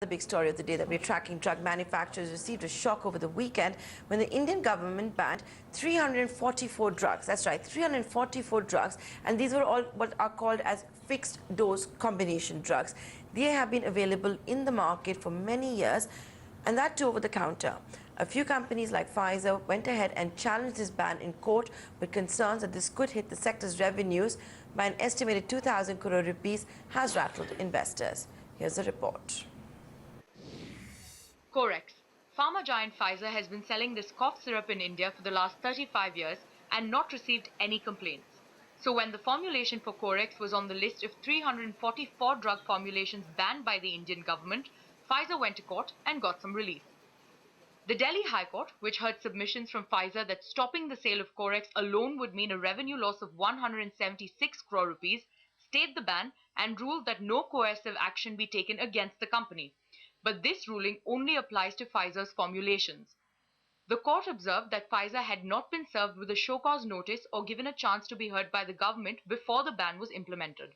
The big story of the day that we're tracking: drug manufacturers received a shock over the weekend when the Indian government banned 344 drugs. That's right, 344 drugs, and these were all what are called as fixed dose combination drugs. They have been available in the market for many years, and that too over the counter. A few companies like Pfizer went ahead and challenged this ban in court with concerns that this could hit the sector's revenues by an estimated 2,000 crore rupees has rattled investors. Here's the report. Corex. Pharma giant Pfizer has been selling this cough syrup in India for the last 35 years and not received any complaints. So when the formulation for Corex was on the list of 344 drug formulations banned by the Indian government, Pfizer went to court and got some relief. The Delhi High Court, which heard submissions from Pfizer that stopping the sale of Corex alone would mean a revenue loss of 176 crore rupees, stayed the ban and ruled that no coercive action be taken against the company. But this ruling only applies to Pfizer's formulations. The court observed that Pfizer had not been served with a show cause notice or given a chance to be heard by the government before the ban was implemented.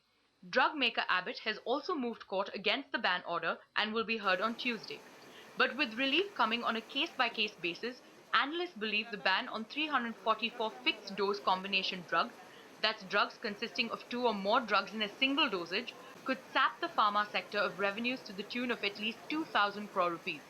Drug maker Abbott has also moved court against the ban order and will be heard on Tuesday. But with relief coming on a case-by-case basis, analysts believe the ban on 344 fixed-dose combination drugs, that's drugs consisting of 2 or more drugs in a single dosage, could sap the pharma sector of revenues to the tune of at least 2,000 crore rupees.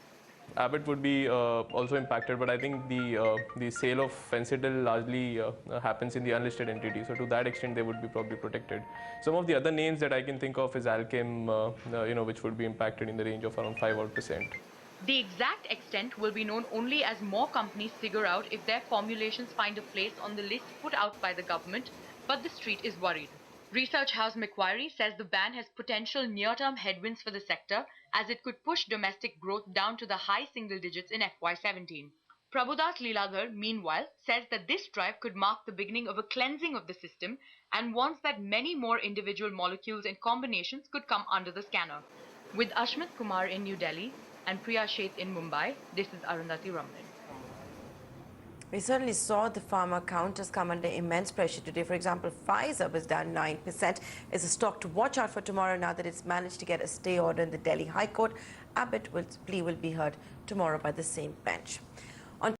Abbott would be also impacted, but I think the sale of Fencidal largely happens in the unlisted entity, so to that extent they would be probably protected. Some of the other names that I can think of is Alchem, which would be impacted in the range of around 5%. The exact extent will be known only as more companies figure out if their formulations find a place on the list put out by the government, but the street is worried. Research house Macquarie says the ban has potential near-term headwinds for the sector as it could push domestic growth down to the high single digits in FY17. Prabhudas Leeladhar, meanwhile, says that this drive could mark the beginning of a cleansing of the system and warns that many more individual molecules and combinations could come under the scanner. With Ashmit Kumar in New Delhi and Priya Sheth in Mumbai, this is Arundhati Ramnan. We certainly saw the pharma counters come under immense pressure today. For example, Pfizer was down 9%. It's a stock to watch out for tomorrow now that it's managed to get a stay order in the Delhi High Court. Abbott plea will be heard tomorrow by the same bench.